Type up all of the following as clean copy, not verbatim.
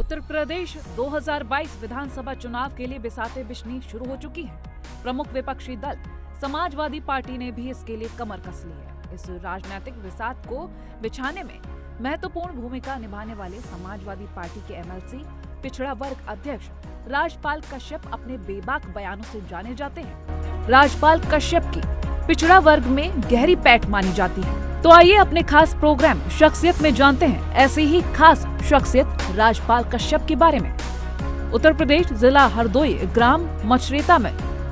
उत्तर प्रदेश 2022 विधानसभा चुनाव के लिए बिसाते बिछनी शुरू हो चुकी है। प्रमुख विपक्षी दल समाजवादी पार्टी ने भी इसके लिए कमर कस ली है। इस राजनीतिक विसात को बिछाने में महत्वपूर्ण भूमिका निभाने वाले समाजवादी पार्टी के एमएलसी पिछड़ा वर्ग अध्यक्ष राजपाल कश्यप अपने बेबाक बयानों से जाने जाते हैं। राजपाल कश्यप की पिछड़ा वर्ग में गहरी पैठ मानी जाती है। तो आइए अपने खास प्रोग्राम शख्सियत में जानते हैं ऐसी ही खास शख्सियत राजपाल कश्यप के बारे में। उत्तर प्रदेश जिला हरदोई ग्राम मछरेता में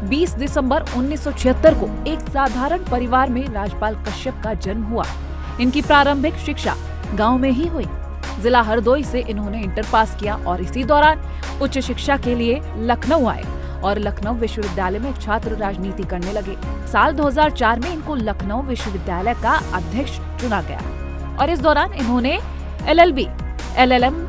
20 दिसंबर 1976 को एक साधारण परिवार में राजपाल कश्यप का जन्म हुआ। इनकी प्रारंभिक शिक्षा गांव में ही हुई। जिला हरदोई से इन्होंने इंटर पास किया और इसी दौरान उच्च शिक्षा के लिए लखनऊ आए और लखनऊ विश्वविद्यालय में छात्र राजनीति करने लगे। साल 2004 में इनको लखनऊ विश्वविद्यालय का अध्यक्ष चुना गया और इस दौरान इन्होंने LLB, LLM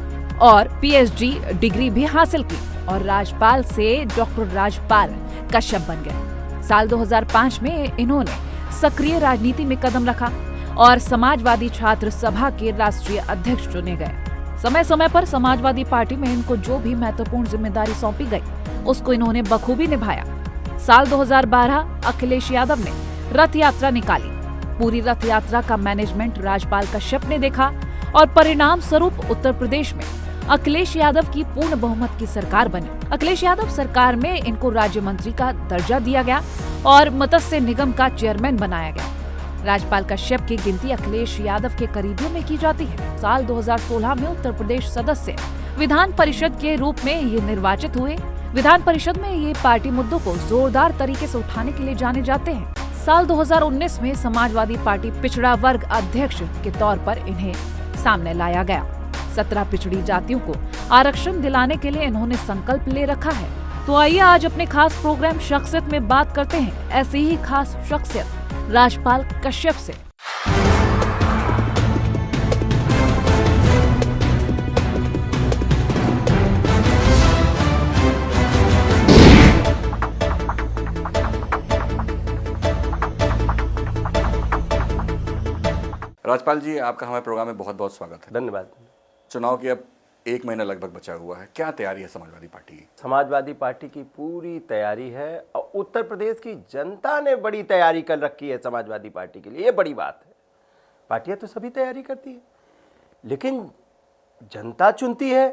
और PhD डिग्री भी हासिल की और राजपाल से डॉक्टर राजपाल कश्यप बन गए। साल 2005 में इन्होंने सक्रिय राजनीति में कदम रखा और समाजवादी छात्र सभा के राष्ट्रीय अध्यक्ष चुने गए। समय समय पर समाजवादी पार्टी में इनको जो भी महत्वपूर्ण जिम्मेदारी सौंपी गई उसको इन्होंने बखूबी निभाया। साल 2012 अखिलेश यादव ने रथ यात्रा निकाली। पूरी रथ यात्रा का मैनेजमेंट राजपाल कश्यप ने देखा और परिणाम स्वरूप उत्तर प्रदेश में अखिलेश यादव की पूर्ण बहुमत की सरकार बनी। अखिलेश यादव सरकार में इनको राज्य मंत्री का दर्जा दिया गया और मत्स्य निगम का चेयरमैन बनाया गया। राजपाल कश्यप की गिनती अखिलेश यादव के करीबियों में की जाती है। साल 2016 में उत्तर प्रदेश सदस्य विधान परिषद के रूप में ये निर्वाचित हुए। विधान परिषद में ये पार्टी मुद्दों को जोरदार तरीके से उठाने के लिए जाने जाते हैं। साल 2019 में समाजवादी पार्टी पिछड़ा वर्ग अध्यक्ष के तौर पर इन्हें सामने लाया गया। 17 पिछड़ी जातियों को आरक्षण दिलाने के लिए इन्होंने संकल्प ले रखा है। तो आइए आज अपने खास प्रोग्राम शख्सियत में बात करते हैं ऐसी ही खास शख्सियत राजपाल कश्यप से। राजपाल जी, आपका हमारे प्रोग्राम में बहुत बहुत स्वागत है। धन्यवाद। चुनाव की अब 1 महीना लगभग बचा हुआ है, क्या तैयारी है समाजवादी पार्टी की? समाजवादी पार्टी की पूरी तैयारी है और उत्तर प्रदेश की जनता ने बड़ी तैयारी कर रखी है समाजवादी पार्टी के लिए। ये बड़ी बात है। पार्टियां तो सभी तैयारी करती है लेकिन जनता चुनती है,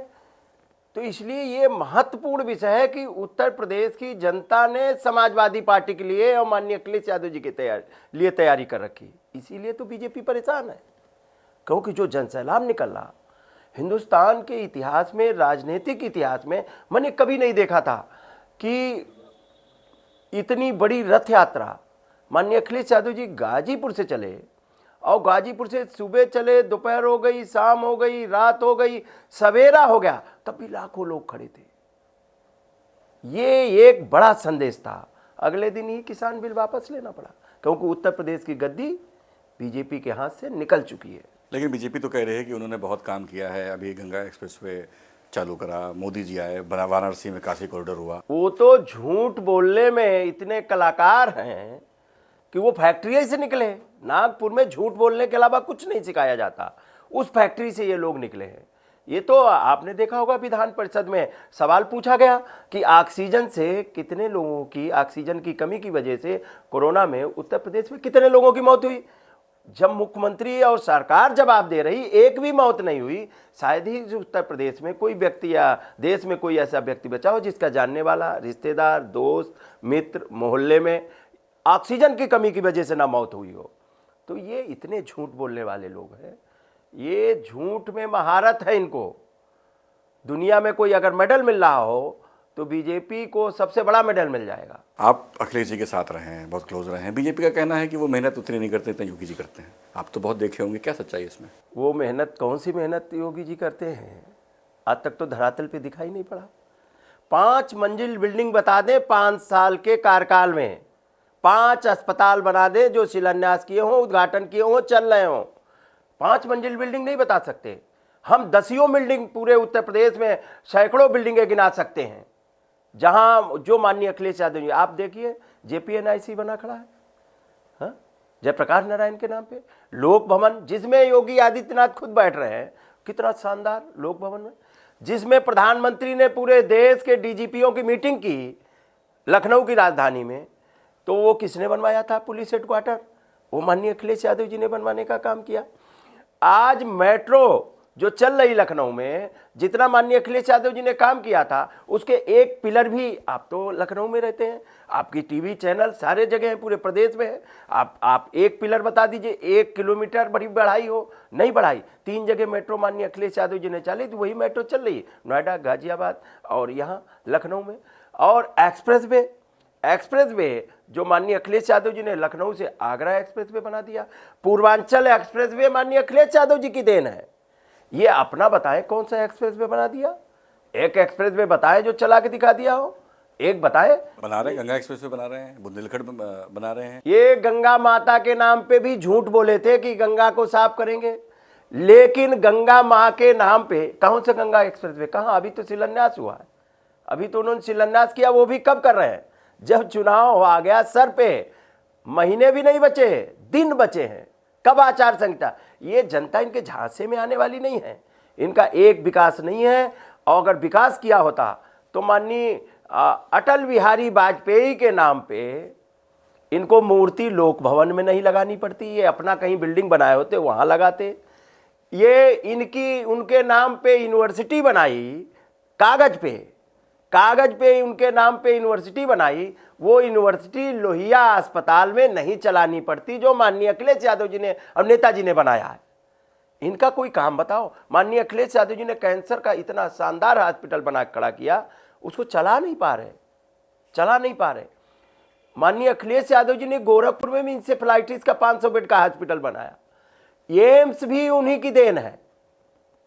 तो इसलिए ये महत्वपूर्ण विषय है कि उत्तर प्रदेश की जनता ने समाजवादी पार्टी के लिए और माननीय अखिलेश यादव जी के लिए तैयारी कर रखी। इसीलिए तो बीजेपी परेशान है, क्योंकि जो जनसैलाब निकल रहा हिंदुस्तान के इतिहास में, राजनीतिक इतिहास में मैंने कभी नहीं देखा था कि इतनी बड़ी रथ यात्रा माननीय अखिलेश यादव जी गाजीपुर से चले और गाजीपुर से सुबह चले, दोपहर हो गई, शाम हो गई, रात हो गई, सवेरा हो गया, तब भी लाखों लोग खड़े थे। ये एक बड़ा संदेश था। अगले दिन ही किसान बिल वापस लेना पड़ा, क्योंकि उत्तर प्रदेश की गद्दी बीजेपी के हाथ से निकल चुकी है। लेकिन बीजेपी तो कह रही है कि उन्होंने बहुत काम किया है। अभी गंगा एक्सप्रेसवे चालू करा, मोदी जी आए, वाराणसी में काशी कॉरिडोर हुआ। वो तो झूठ बोलने में इतने कलाकार हैं कि वो फैक्ट्री से निकले। नागपुर में झूठ बोलने के अलावा कुछ नहीं सिखाया जाता, उस फैक्ट्री से ये लोग निकले हैं। ये तो आपने देखा होगा, विधान परिषद में सवाल पूछा गया कि ऑक्सीजन से कितने लोगों की, ऑक्सीजन की कमी की वजह से कोरोना में उत्तर प्रदेश में कितने लोगों की मौत हुई। जब मुख्यमंत्री और सरकार जवाब दे रही, एक भी मौत नहीं हुई। शायद ही उत्तर प्रदेश में कोई व्यक्ति या देश में कोई ऐसा व्यक्ति बचा हो जिसका जानने वाला, रिश्तेदार, दोस्त, मित्र, मोहल्ले में ऑक्सीजन की कमी की वजह से ना मौत हुई हो। तो ये इतने झूठ बोलने वाले लोग हैं। ये झूठ में महारत है इनको। दुनिया में कोई अगर मेडल मिल रहा हो तो बीजेपी को सबसे बड़ा मेडल मिल जाएगा। आप अखिलेश जी के साथ रहे हैं, बहुत क्लोज रहे हैं। बीजेपी का कहना है कि वो मेहनत उतनी नहीं करते जितना योगी जी करते हैं। आप तो बहुत देखे होंगे, क्या सच्चाई है इसमें? वो मेहनत, कौन सी मेहनत योगी जी करते हैं? आज तक तो धरातल पे दिखाई नहीं पड़ा। 5 मंजिल बिल्डिंग बता दें 5 साल के कार्यकाल में, 5 अस्पताल बना दें जो शिलान्यास किए हों, उद्घाटन किए हों, चल रहे हों। 5 मंजिल बिल्डिंग नहीं बता सकते हम। 10 बिल्डिंग पूरे उत्तर प्रदेश में, सैकड़ों बिल्डिंगें गिना सकते हैं जहां जो माननीय अखिलेश यादव जी, आप देखिए JPNIC बना खड़ा है, हाँ? जयप्रकाश नारायण के नाम पे। लोक भवन जिसमें योगी आदित्यनाथ खुद बैठ रहे हैं, कितना शानदार लोक भवन में। जिसमें प्रधानमंत्री ने पूरे देश के डीजीपीओं की मीटिंग की लखनऊ की राजधानी में, तो वो किसने बनवाया था पुलिस हेडक्वार्टर? वो माननीय अखिलेश यादव जी ने बनवाने का काम किया। आज मेट्रो जो चल रही लखनऊ में, जितना माननीय अखिलेश यादव जी ने काम किया था, उसके एक पिलर भी, आप तो लखनऊ में रहते हैं, आपकी टीवी चैनल सारे जगह हैं, पूरे प्रदेश में है, आप एक पिलर बता दीजिए, 1 किलोमीटर बड़ी बढ़ाई हो, नहीं बढ़ाई। 3 जगह मेट्रो माननीय अखिलेश यादव जी ने चली, तो वही मेट्रो चल रही है, नोएडा, गाजियाबाद और यहाँ लखनऊ में। और एक्सप्रेस वे जो माननीय अखिलेश यादव जी ने लखनऊ से आगरा एक्सप्रेस वे बना दिया। पूर्वांचल एक्सप्रेस वे माननीय अखिलेश यादव जी की देन है। ये अपना बताएं कौन सा एक्सप्रेस वे बना दिया? एक एक्सप्रेस वे बताएं जो चला के दिखा दिया हो, एक बताएं। बना रहे हैं, गंगा एक्सप्रेस वे बना रहे हैं, बुंदेलखंड बना रहे हैं। ये गंगा माता के नाम पे भी झूठ बोले थे कि गंगा को साफ करेंगे, लेकिन गंगा माँ के नाम पे कौन सा गंगा एक्सप्रेस वे? कहाँ? अभी तो शिलान्यास हुआ है, अभी तो उन्होंने शिलान्यास किया, वो भी कब कर रहे हैं? जब चुनाव आ गया सर पे, महीने भी नहीं बचे, दिन बचे हैं। कब आचार संहिता? ये जनता इनके झांसे में आने वाली नहीं है, इनका एक विकास नहीं है। और अगर विकास किया होता तो माननीय अटल बिहारी वाजपेयी के नाम पे इनको मूर्ति लोक भवन में नहीं लगानी पड़ती, ये अपना कहीं बिल्डिंग बनाए होते वहां लगाते। ये इनकी उनके नाम पे यूनिवर्सिटी बनाई, कागज पे उनके नाम पे यूनिवर्सिटी बनाई, वो यूनिवर्सिटी लोहिया अस्पताल में नहीं चलानी पड़ती जो माननीय अखिलेश यादव जी ने और नेताजी ने बनाया है। इनका कोई काम बताओ। माननीय अखिलेश यादव जी ने कैंसर का इतना शानदार हॉस्पिटल बना खड़ा किया, उसको चला नहीं पा रहे। माननीय अखिलेश यादव जी ने गोरखपुर में भी इंसेफ्लाइटिस का 500 बेड का हॉस्पिटल बनाया। एम्स भी उन्हीं की देन है,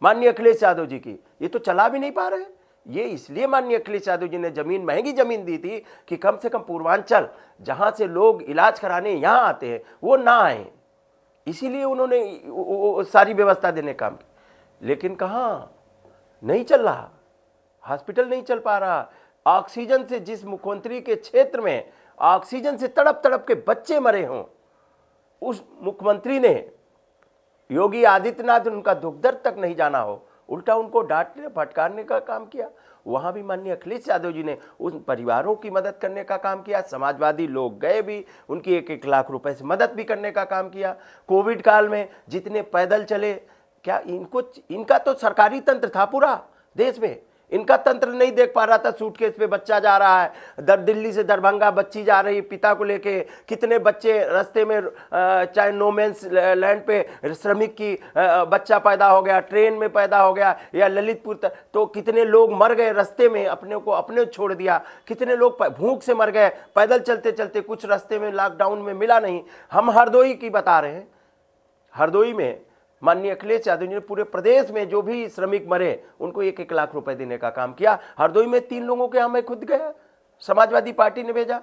माननीय अखिलेश यादव जी की। ये तो चला भी नहीं पा रहे। ये इसलिए माननीय अखिलेश यादव जी ने महंगी जमीन दी थी कि कम से कम पूर्वांचल, जहां से लोग इलाज कराने यहां आते हैं, वो ना आए, इसीलिए उन्होंने सारी व्यवस्था देने काम की। लेकिन कहाँ, नहीं चल रहा, हॉस्पिटल नहीं चल पा रहा। ऑक्सीजन से, जिस मुख्यमंत्री के क्षेत्र में ऑक्सीजन से तड़प तड़प के बच्चे मरे हों, उस मुख्यमंत्री ने, योगी आदित्यनाथ, उनका दुख दर्द तक नहीं जाना हो, उल्टा उनको डांटने फटकारने का काम किया। वहां भी माननीय अखिलेश यादव जी ने उन परिवारों की मदद करने का काम किया। समाजवादी लोग गए भी, उनकी 1-1 लाख रुपए से मदद भी करने का काम किया। कोविड काल में जितने पैदल चले, क्या इनका तो सरकारी तंत्र था पूरा देश में, इनका तंत्र नहीं देख पा रहा था। सूटकेस पे बच्चा जा रहा है, दिल्ली से दरभंगा बच्ची जा रही पिता को लेके, कितने बच्चे रास्ते में, चाहे नोमेंस लैंड पे श्रमिक की बच्चा पैदा हो गया, ट्रेन में पैदा हो गया, या ललितपुर तक, तो कितने लोग मर गए रास्ते में, अपने छोड़ दिया। कितने लोग भूख से मर गए पैदल चलते चलते, कुछ रास्ते में लॉकडाउन में मिला नहीं। हम हरदोई की बता रहे हैं, हरदोई में माननीय अखिलेश यादव जी ने पूरे प्रदेश में जो भी श्रमिक मरे उनको 1-1 लाख रुपए देने का काम किया। हरदोई में 3 लोगों के यहाँ मैं खुद गया, समाजवादी पार्टी ने भेजा।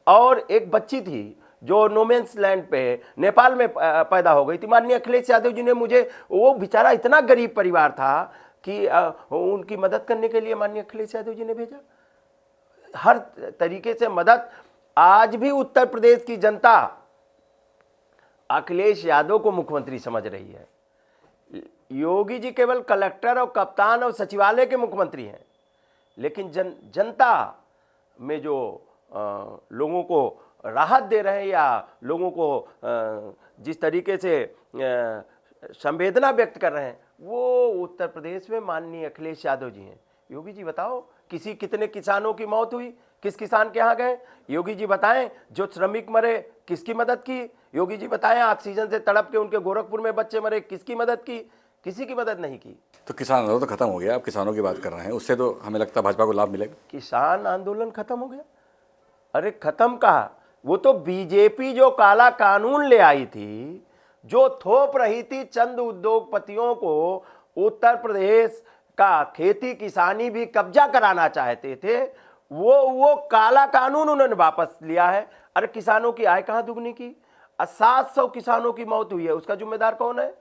और एक बच्ची थी जो नोमेंस लैंड पे नेपाल में पैदा हो गई थी, माननीय अखिलेश यादव जी ने मुझे, वो बेचारा इतना गरीब परिवार था कि उनकी मदद करने के लिए माननीय अखिलेश यादव जी ने भेजा। हर तरीके से मदद। आज भी उत्तर प्रदेश की जनता अखिलेश यादव को मुख्यमंत्री समझ रही है। योगी जी केवल कलेक्टर और कप्तान और सचिवालय के मुख्यमंत्री हैं, लेकिन जनता में जो लोगों को राहत दे रहे हैं या लोगों को जिस तरीके से संवेदना व्यक्त कर रहे हैं, वो उत्तर प्रदेश में माननीय अखिलेश यादव जी हैं। योगी जी बताओ, कितने किसानों की मौत हुई, किस किसान के यहाँ गए? योगी जी बताएं, जो श्रमिक मरे किसकी मदद की? योगी जी बताएं, ऑक्सीजन से तड़प के उनके गोरखपुर में बच्चे मरे, किसकी मदद की? किसी की मदद नहीं की। तो किसान आंदोलन तो खत्म हो गया, आप किसानों की बात कर रहे हैं, उससे तो हमें लगता है भाजपा को लाभ मिलेगा। किसान आंदोलन खत्म हो गया? अरे खत्म कहा, वो तो बीजेपी जो काला कानून ले आई थी, जो थोप रही थी चंद उद्योगपतियों को, उत्तर प्रदेश का खेती किसानी भी कब्जा कराना चाहते थे, वो काला कानून उन्होंने वापस लिया है। अरे किसानों की आय कहां दुगनी की? 700 किसानों की मौत हुई है, उसका जिम्मेदार कौन है?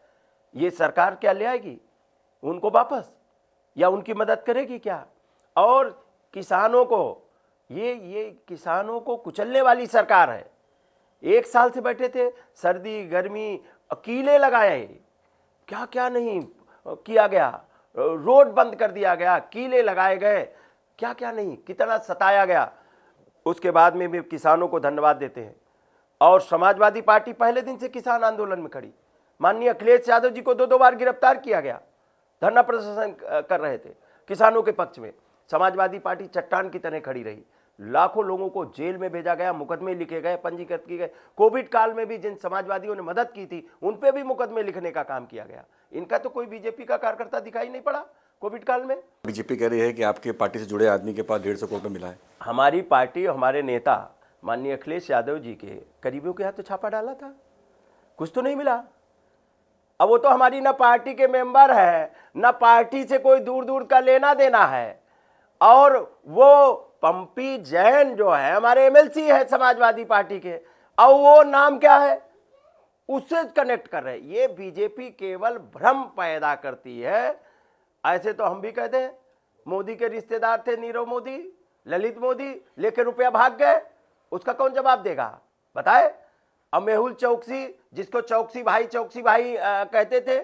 ये सरकार क्या ले आएगी उनको वापस, या उनकी मदद करेगी क्या? और किसानों को, ये किसानों को कुचलने वाली सरकार है। 1 साल से बैठे थे, सर्दी गर्मी कीले लगाए, क्या क्या नहीं किया गया। रोड बंद कर दिया गया, कीले लगाए गए, क्या क्या नहीं, कितना सताया गया। उसके बाद में भी किसानों को धन्यवाद देते हैं। और समाजवादी पार्टी पहले दिन से किसान आंदोलन में खड़ी। माननीय अखिलेश यादव जी को 2 बार गिरफ्तार किया गया, धरना प्रदर्शन कर रहे थे किसानों के पक्ष में। समाजवादी पार्टी चट्टान की तरह खड़ी रही। लाखों लोगों को जेल में भेजा गया, मुकदमे लिखे गए, पंजीकृत किए गए। कोविड काल में भी जिन समाजवादियों ने मदद की थी उन पे भी मुकदमे लिखने का काम किया गया। इनका तो कोई बीजेपी का कार्यकर्ता दिखाई नहीं पड़ा कोविड काल में। बीजेपी कह रही है कि आपके पार्टी से जुड़े आदमी के पास 150 करोड़ मिला है। हमारी पार्टी, हमारे नेता माननीय अखिलेश यादव जी के करीबियों के हाथ तो छापा डाला था, कुछ तो नहीं मिला। अब वो तो हमारी ना पार्टी के मेंबर है, ना पार्टी से कोई दूर दूर का लेना देना है। और वो पंपी जैन जो है हमारे एमएलसी है समाजवादी पार्टी के, और वो नाम क्या है, उससे कनेक्ट कर रहे हैं। ये बीजेपी केवल भ्रम पैदा करती है। ऐसे तो हम भी कहते हैं, मोदी के रिश्तेदार थे नीरव मोदी, ललित मोदी, लेके रुपया भाग गए, उसका कौन जवाब देगा बताए। अब मेहुल चौकसी, जिसको चौकसी भाई कहते थे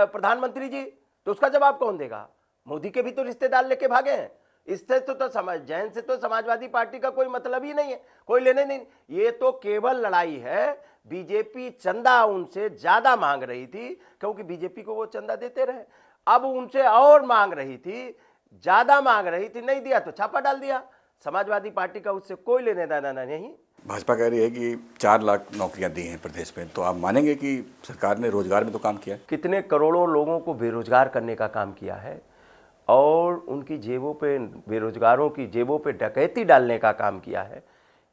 प्रधानमंत्री जी, तो उसका जवाब कौन देगा। मोदी के भी तो रिश्तेदार लेके भागे हैं। इससे तो जैन से तो समाजवादी पार्टी का कोई मतलब ही नहीं है, कोई लेने नहीं। ये तो केवल लड़ाई है। बीजेपी चंदा उनसे ज्यादा मांग रही थी, क्योंकि बीजेपी को वो चंदा देते रहे। अब उनसे और मांग रही थी, ज्यादा मांग रही थी, नहीं दिया तो छापा डाल दिया। समाजवादी पार्टी का उससे कोई लेने देना नहीं। भाजपा कह रही है कि 4 लाख नौकरियां दी हैं प्रदेश में, तो आप मानेंगे कि सरकार ने रोजगार में तो काम किया है? कितने करोड़ों लोगों को बेरोजगार करने का काम किया है, और उनकी जेबों पे, बेरोजगारों की जेबों पे डकैती डालने का काम किया है।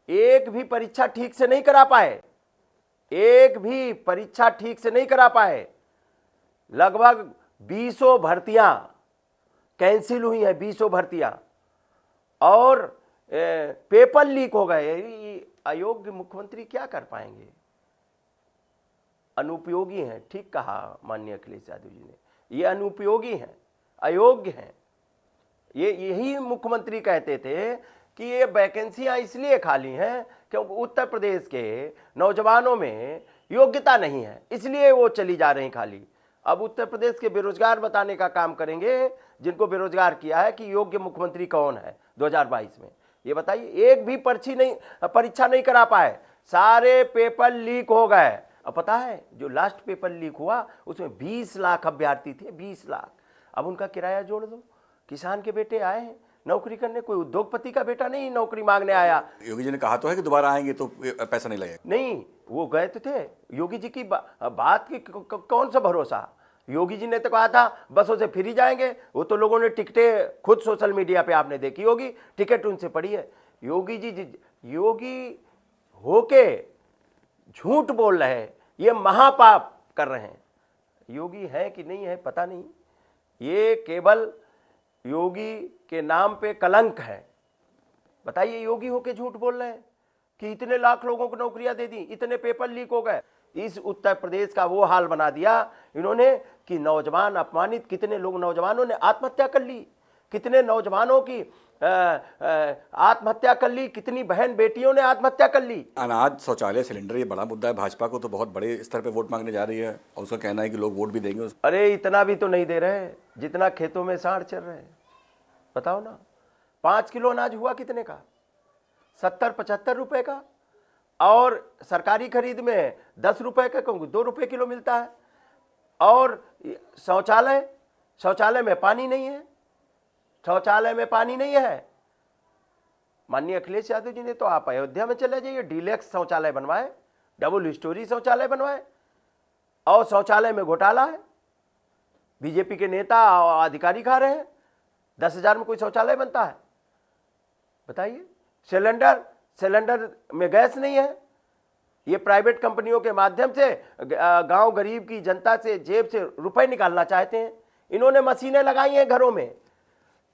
एक भी परीक्षा ठीक से नहीं करा पाए, एक भी परीक्षा ठीक से नहीं करा पाए। लगभग 20 भर्तियां कैंसिल हुई हैं, 20 भर्तियां, और पेपर लीक हो गए। अयोग्य मुख्यमंत्री क्या कर पाएंगे, अनुपयोगी हैं। ठीक कहा माननीय अखिलेश यादव जी ने, ये अनुपयोगी हैं, अयोग्य हैं। ये यही मुख्यमंत्री कहते थे कि ये वैकेंसियां इसलिए खाली हैं क्योंकि उत्तर प्रदेश के नौजवानों में योग्यता नहीं है, इसलिए वो चली जा रही खाली। अब उत्तर प्रदेश के बेरोजगार बताने का काम करेंगे, जिनको बेरोजगार किया है, कि योग्य मुख्यमंत्री कौन है 2022 में, ये बताइए। एक भी परीक्षा नहीं करा पाए, सारे पेपर लीक हो गए। अब पता है जो लास्ट पेपर लीक हुआ उसमें 20 लाख अभ्यर्थी थे, 20 लाख। अब उनका किराया जोड़ दो। किसान के बेटे आए हैं नौकरी करने, कोई उद्योगपति का बेटा नहीं नौकरी मांगने आया। योगी जी ने कहा तो है कि दोबारा आएंगे तो पैसा नहीं लगेगा। नहीं, वो गए तो थे। योगी जी की बात की कौन सा भरोसा। योगी जी ने तो कहा था बसों से फ्री जाएंगे। वो तो लोगों ने टिकटें खुद सोशल मीडिया पे आपने देखी होगी, टिकट उनसे पड़ी है। योगी होके झूठ बोल रहे हैं, ये महापाप कर रहे हैं। योगी है कि नहीं है पता नहीं, ये केवल योगी के नाम पे कलंक है। बताइए, योगी होके झूठ बोल रहे हैं कि इतने लाख लोगों को नौकरियां दे दी, इतने पेपर लीक हो गए। इस उत्तर प्रदेश का वो हाल बना दिया इन्होंने कि नौजवान अपमानित, कितने लोग, नौजवानों ने आत्महत्या कर ली, कितने नौजवानों की आत्महत्या कर ली, कितनी बहन बेटियों ने आत्महत्या कर ली। अनाज, शौचालय, सिलेंडर, ये बड़ा मुद्दा है। भाजपा को तो बहुत बड़े स्तर पे वोट मांगने जा रही है, और उसका कहना है कि लोग वोट भी देंगे। अरे इतना भी तो नहीं दे रहे जितना खेतों में सांड चल रहे हैं। बताओ ना, 5 किलो अनाज हुआ कितने का, 70-75 रुपए का, और सरकारी खरीद में 10 रुपए का, 2 रुपए किलो मिलता है। और शौचालय में पानी नहीं है, शौचालय में पानी नहीं है। माननीय अखिलेश यादव जी ने तो आप अयोध्या में चले जाइए, डीलक्स शौचालय बनवाए, डबल स्टोरी शौचालय बनवाए, और शौचालय में घोटाला है। बीजेपी के नेता और अधिकारी खा रहे हैं। 10,000 में कोई शौचालय बनता है बताइए। सिलेंडर में गैस नहीं है। ये प्राइवेट कंपनियों के माध्यम से गांव गरीब की जनता से जेब से रुपए निकालना चाहते हैं। इन्होंने मशीनें लगाई हैं घरों में।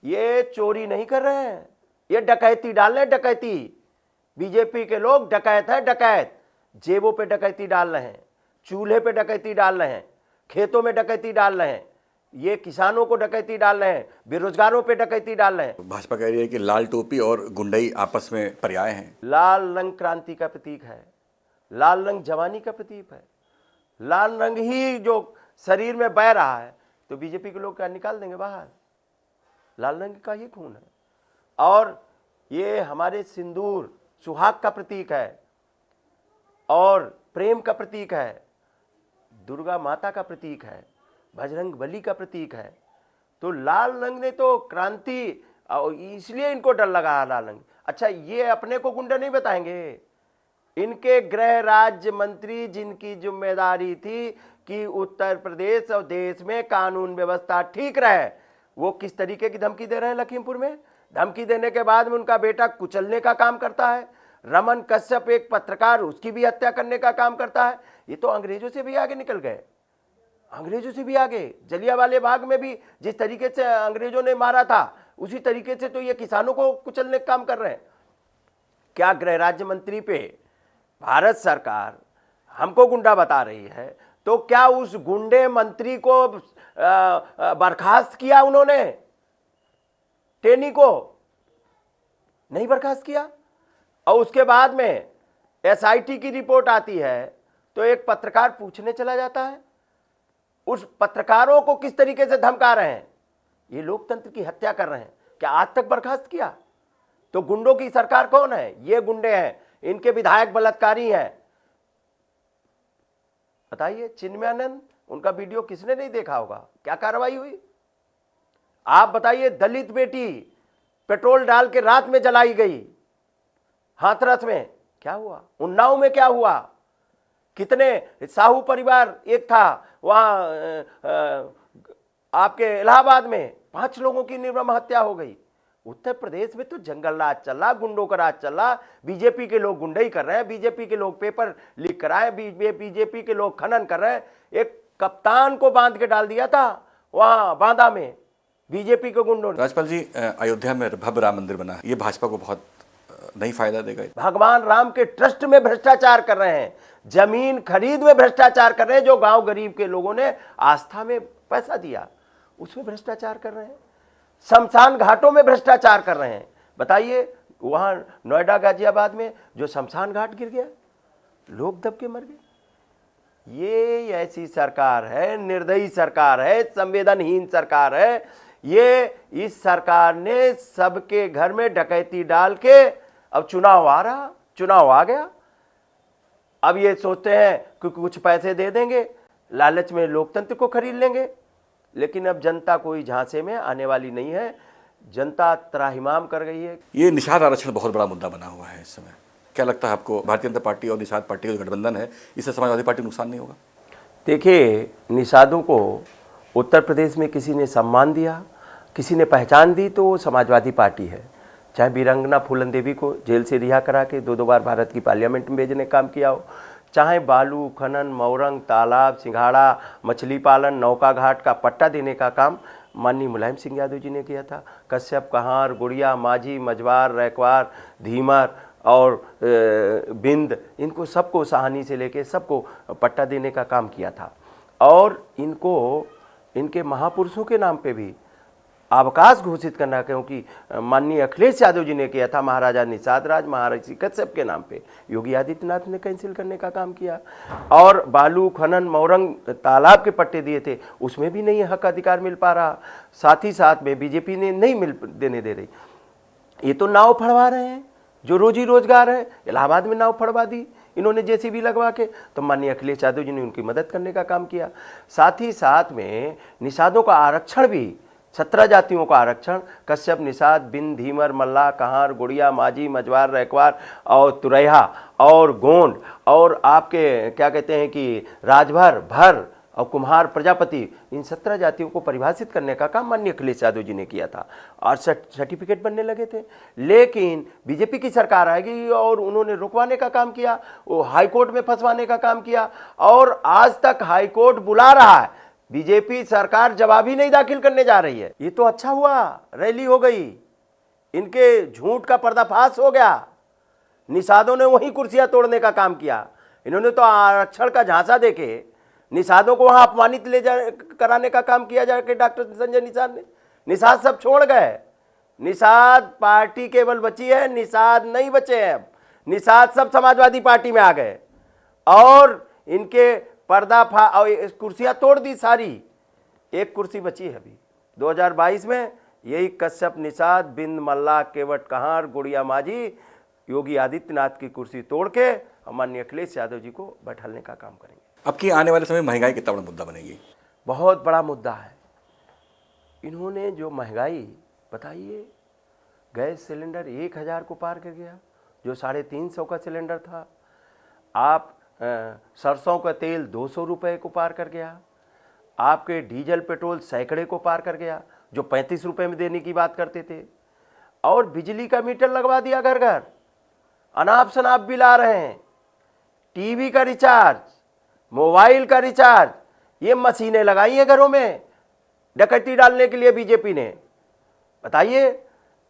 ये चोरी नहीं कर रहे हैं, ये डकैती डाल रहे हैं, डकैती। बीजेपी के लोग डकैत है, डकैत। जेबों पे डकैती डाल रहे हैं, चूल्हे पे डकैती डाल रहे हैं, खेतों में डकैती डाल रहे हैं, ये किसानों को डकैती डाल रहे हैं, बेरोजगारों पे डकैती डाल रहे हैं। भाजपा कह रही है कि लाल टोपी और गुंडई आपस में पर्याय हैं। लाल रंग क्रांति का प्रतीक है, लाल रंग जवानी का प्रतीक है। लाल रंग ही जो शरीर में बह रहा है, तो बीजेपी के लोग क्या निकाल देंगे बाहर? लाल रंग का ही खून है और ये हमारे सिंदूर सुहाग का प्रतीक है और प्रेम का प्रतीक है, दुर्गा माता का प्रतीक है, बजरंग बली का प्रतीक है। तो लाल रंग ने तो क्रांति, इसलिए इनको डर लगा लाल रंग। अच्छा, ये अपने को गुंडा नहीं बताएंगे, इनके गृह राज्य मंत्री जिनकी जिम्मेदारी थी कि उत्तर प्रदेश और देश में कानून व्यवस्था ठीक रहे, वो किस तरीके की धमकी दे रहे हैं लखीमपुर में। धमकी देने के बाद में उनका बेटा कुचलने का काम करता है। रमन कश्यप एक पत्रकार, उसकी भी हत्या करने का काम करता है। ये तो अंग्रेजों से भी आगे निकल गए, अंग्रेजों से भी आगे। जलियांवाले बाग में भी जिस तरीके से अंग्रेजों ने मारा था उसी तरीके से तो ये किसानों को कुचलने का काम कर रहे हैं। क्या गृह राज्य मंत्री पे भारत सरकार हमको गुंडा बता रही है, तो क्या उस गुंडे मंत्री को बर्खास्त किया उन्होंने? टेनी को नहीं बर्खास्त किया। और उसके बाद में एसआईटी की रिपोर्ट आती है तो एक पत्रकार पूछने चला जाता है। उस पत्रकारों को किस तरीके से धमका रहे हैं, ये लोकतंत्र की हत्या कर रहे हैं। क्या आज तक बर्खास्त किया? तो गुंडों की सरकार कौन है? ये गुंडे हैं, इनके विधायक बलात्कारी हैं। बताइए, चिन्मयानंद, उनका वीडियो किसने नहीं देखा होगा? क्या कार्रवाई हुई? आप बताइए, दलित बेटी पेट्रोल डाल के रात में जलाई गई, हाथरस में क्या हुआ? उन्नाव में क्या हुआ? कितने साहू परिवार एक था वहां आपके इलाहाबाद में, 5 लोगों की निर्मम हत्या हो गई। उत्तर प्रदेश में तो जंगल राज चला, गुंडों का राज चला। बीजेपी के लोग गुंडई कर रहे हैं, बीजेपी के लोग पेपर लीक कराए, बीजेपी के लोग खनन कर रहे हैं। एक कप्तान को बांध के डाल दिया था वहां बांदा में बीजेपी के गुंडों ने। राज्यपाल जी, अयोध्या में भव्य राम मंदिर बना, ये भाजपा को बहुत नहीं फायदा देगा? भगवान राम के ट्रस्ट में भ्रष्टाचार कर रहे हैं, जमीन खरीद में भ्रष्टाचार कर रहे हैं। जो गांव गरीब के लोगों ने आस्था में पैसा दिया उसमें भ्रष्टाचार कर रहे हैं। शमशान घाटों में भ्रष्टाचार कर रहे हैं। बताइए, वहां नोएडा गाजियाबाद में जो शमशान घाट गिर गया, लोग दब के मर गए। ये ऐसी सरकार है, निर्दयी सरकार है, संवेदनहीन सरकार है। ये इस सरकार ने सबके घर में डकैती डाल के, अब चुनाव आ रहा, चुनाव आ गया, अब ये सोचते हैं कि कुछ पैसे दे देंगे, लालच में लोकतंत्र को खरीद लेंगे। लेकिन अब जनता कोई झांसे में आने वाली नहीं है, जनता त्राहिमाम कर गई है। ये निषाद आरक्षण बहुत बड़ा मुद्दा बना हुआ है इस समय। क्या लगता है आपको, भारतीय जनता पार्टी और निषाद पार्टी का जो गठबंधन है, इससे समाजवादी पार्टी नुकसान नहीं होगा? देखिए, निषादों को उत्तर प्रदेश में किसी ने सम्मान दिया, किसी ने पहचान दी, तो वो समाजवादी पार्टी है। चाहे वीरांगना फूलन देवी को जेल से रिहा करा के 2 बार भारत की पार्लियामेंट में भेजने का काम किया हो, चाहे बालू खनन, मौरंग, तालाब, सिंघाड़ा, मछली पालन, नौका घाट का पट्टा देने का काम माननीय मुलायम सिंह यादव जी ने किया था। कश्यप, कहार, गुड़िया, माझी, मझवार, रैकवार, धीमर और बिंद, इनको सबको सहानी से लेके सबको पट्टा देने का काम किया था। और इनको इनके महापुरुषों के नाम पे भी अवकाश घोषित करना, क्योंकि माननीय अखिलेश यादव जी ने किया था महाराजा निषाद राज, महर्षि कश्यप के नाम पे, योगी आदित्यनाथ ने कैंसिल करने का काम किया। और बालू खनन, मौरंग, तालाब के पट्टे दिए थे, उसमें भी नहीं हक अधिकार मिल पा रहा। साथ ही साथ में बीजेपी ने नहीं मिल देने दे रही। ये तो नाव फड़वा रहे हैं, जो रोजी रोजगार है। इलाहाबाद में नाव फड़वा दी इन्होंने जेसीबी लगवा के, तो माननीय अखिलेश यादव जी ने उनकी मदद करने का काम किया। साथ ही साथ में निषादों का आरक्षण भी, 17 जातियों का आरक्षण, कश्यप, निषाद, बिंद, धीमर, मल्ला, कहार, गुड़िया, माझी, मझवार, रैकवार और तुरैया और गोंड और आपके क्या कहते हैं कि राजभर, भर और कुम्हार, प्रजापति, इन 17 जातियों को परिभाषित करने का काम माननीय अखिलेश यादव जी ने किया था और सर्टिफिकेट बनने लगे थे। लेकिन बीजेपी की सरकार आएगी और उन्होंने रुकवाने का काम किया, वो हाईकोर्ट में फंसवाने का काम किया और आज तक हाईकोर्ट बुला रहा है। बीजेपी सरकार जवाब ही नहीं दाखिल करने जा रही है। ये तो अच्छा हुआ, रैली हो गई, इनके झूठ का पर्दाफाश हो गया। निषादों ने वहीं कुर्सियां तोड़ने का काम किया। इन्होंने तो आरक्षण का झांसा देके निषादों को वहां अपमानित ले जा कराने का काम किया जाके डॉक्टर संजय निषाद ने। निषाद सब छोड़ गए, निषाद पार्टी केवल बची है, निषाद नहीं बचे हैं। अब निषाद सब समाजवादी पार्टी में आ गए और इनके पर्दाफाश और कुर्सियां तोड़ दी सारी। एक कुर्सी बची है अभी 2022 में, यही कश्यप निषाद बिंद मल्ला केवट कहार गुड़िया माझी योगी आदित्यनाथ की कुर्सी तोड़ के माननीय अखिलेश यादव जी को बैठाने का काम करेंगे। अब की आने वाले समय महंगाई कितना बड़ा मुद्दा बनेगी? बहुत बड़ा मुद्दा है। इन्होंने जो महंगाई बताइए, गैस सिलेंडर 1000 को पार कर गया जो 350 का सिलेंडर था। आप सरसों का तेल 200 रुपये को पार कर गया। आपके डीजल पेट्रोल सैकड़े को पार कर गया जो 35 रुपये में देने की बात करते थे। और बिजली का मीटर लगवा दिया घर घर, अनाप शनाप बिल आ रहे हैं। टीवी का रिचार्ज, मोबाइल का रिचार्ज, ये मशीनें लगाई हैं घरों में डकैती डालने के लिए बीजेपी ने। बताइए,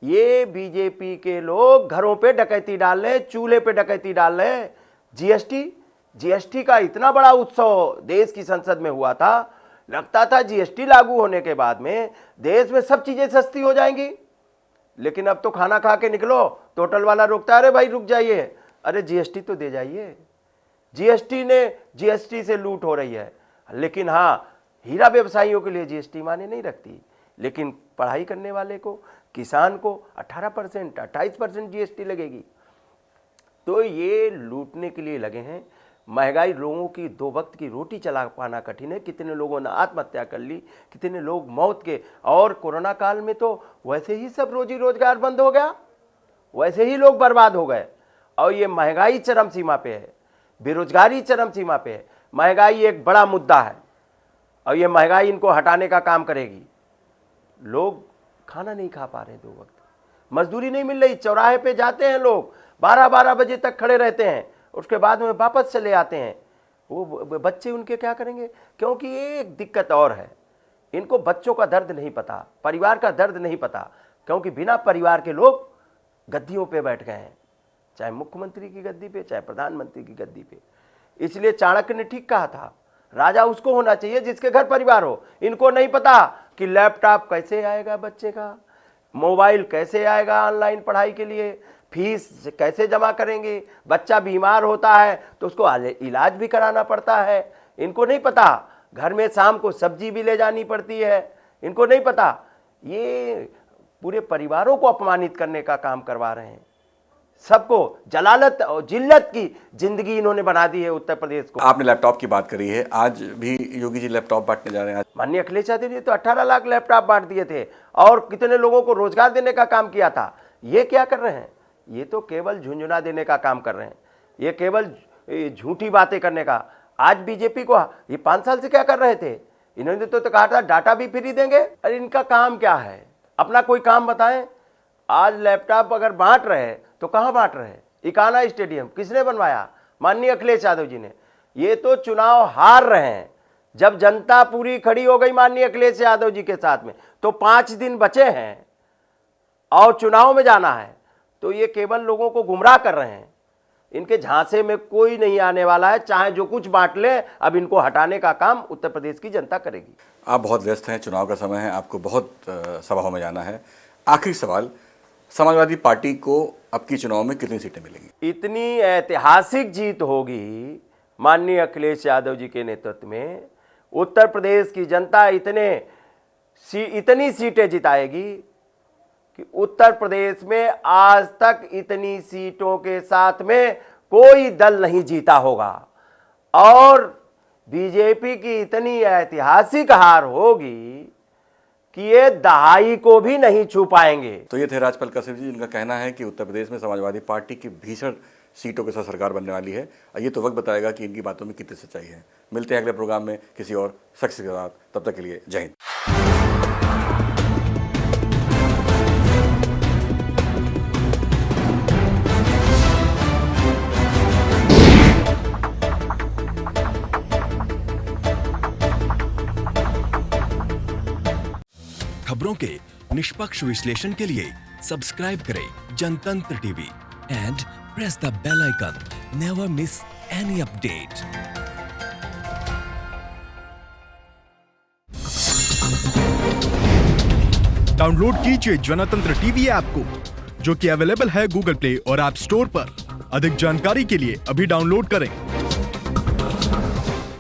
ये बीजेपी के लोग घरों पे डकैती डाल रहे हैं, चूल्हे पे डकैती डाल रहे हैं। जीएसटी का इतना बड़ा उत्सव देश की संसद में हुआ था, लगता था जीएसटी लागू होने के बाद में देश में सब चीजें सस्ती हो जाएंगी। लेकिन अब तो खाना खा के निकलो तो होटल वाला रोकता है, अरे भाई रुक जाइए, अरे जीएसटी तो दे जाइए। जीएसटी से लूट हो रही है। लेकिन हाँ, हीरा व्यवसायियों के लिए जीएसटी माने नहीं रखती, लेकिन पढ़ाई करने वाले को, किसान को 18%, 28% जीएसटी लगेगी। तो ये लूटने के लिए लगे हैं। महंगाई, लोगों की 2 वक्त की रोटी चला पाना कठिन है। कितने लोगों ने आत्महत्या कर ली, कितने लोग मौत के, और कोरोना काल में तो वैसे ही सब रोजी रोजगार बंद हो गया, वैसे ही लोग बर्बाद हो गए। और ये महंगाई चरम सीमा पे है, बेरोजगारी चरम सीमा पे है। महंगाई एक बड़ा मुद्दा है और ये महंगाई इनको हटाने का काम करेगी। लोग खाना नहीं खा पा रहे 2 वक्त, मजदूरी नहीं मिल रही, चौराहे पे जाते हैं लोग 12-12 बजे तक खड़े रहते हैं, उसके बाद में वापस चले आते हैं। वो बच्चे उनके क्या करेंगे? क्योंकि एक दिक्कत और है, इनको बच्चों का दर्द नहीं पता, परिवार का दर्द नहीं पता, क्योंकि बिना परिवार के लोग गद्दियों पे बैठ गए हैं, चाहे मुख्यमंत्री की गद्दी पे, चाहे प्रधानमंत्री की गद्दी पे। इसलिए चाणक्य ने ठीक कहा था, राजा उसको होना चाहिए जिसके घर परिवार हो। इनको नहीं पता कि लैपटॉप कैसे आएगा बच्चे का, मोबाइल कैसे आएगा ऑनलाइन पढ़ाई के लिए, फीस कैसे जमा करेंगे, बच्चा बीमार होता है तो उसको इलाज भी कराना पड़ता है। इनको नहीं पता, घर में शाम को सब्जी भी ले जानी पड़ती है। इनको नहीं पता, ये पूरे परिवारों को अपमानित करने का काम करवा रहे हैं। सबको जलालत और जिल्लत की जिंदगी इन्होंने बना दी है उत्तर प्रदेश को। आपने लैपटॉप की बात करी है, आज भी योगी जी लैपटॉप बांटने जा रहे हैं। माननीय अखिलेश यादव जी तो 18 लाख लैपटॉप बांट दिए थे और कितने लोगों को रोजगार देने का काम किया था। ये क्या कर रहे हैं? ये तो केवल झुंझुना देने का काम कर रहे हैं, ये केवल झूठी बातें करने का। आज बीजेपी को ये 5 साल से क्या कर रहे थे? इन्होंने तो कहा था डाटा भी फ्री देंगे। अरे इनका काम क्या है? अपना कोई काम बताएं। आज लैपटॉप अगर बांट रहे हैं तो कहाँ बांट रहे हैं? इकाना स्टेडियम किसने बनवाया? माननीय अखिलेश यादव जी ने। ये तो चुनाव हार रहे हैं। जब जनता पूरी खड़ी हो गई माननीय अखिलेश यादव जी के साथ में, तो 5 दिन बचे हैं और चुनाव में जाना है, तो ये केवल लोगों को गुमराह कर रहे हैं। इनके झांसे में कोई नहीं आने वाला है, चाहे जो कुछ बांट ले, अब इनको हटाने का काम उत्तर प्रदेश की जनता करेगी। आप बहुत व्यस्त हैं, चुनाव का समय है, आपको बहुत सभाओं में जाना है। आखिरी सवाल, समाजवादी पार्टी को अब की चुनाव में कितनी सीटें मिलेंगी? इतनी ऐतिहासिक जीत होगी माननीय अखिलेश यादव जी के नेतृत्व में। उत्तर प्रदेश की जनता इतनी सीटें जिताएगी कि उत्तर प्रदेश में आज तक इतनी सीटों के साथ में कोई दल नहीं जीता होगा और बीजेपी की इतनी ऐतिहासिक हार होगी कि ये दहाई को भी नहीं छू पाएंगे। तो ये थे राजपाल कश्यप जी, जिनका कहना है कि उत्तर प्रदेश में समाजवादी पार्टी की भीषण सीटों के साथ सरकार बनने वाली है। ये तो वक्त बताएगा कि इनकी बातों में कितनी सच्चाई है। मिलते हैं अगले प्रोग्राम में किसी और शख्स के साथ, तब तक के लिए जय हिंद। खबरों के निष्पक्ष विश्लेषण के लिए सब्सक्राइब करें Jantantra TV and press the bell icon. Never miss any update. Download कीजिए जनतंत्र टीवी ऐप को, जो कि अवेलेबल है गूगल प्ले और ऐप स्टोर पर। अधिक जानकारी के लिए अभी डाउनलोड करें।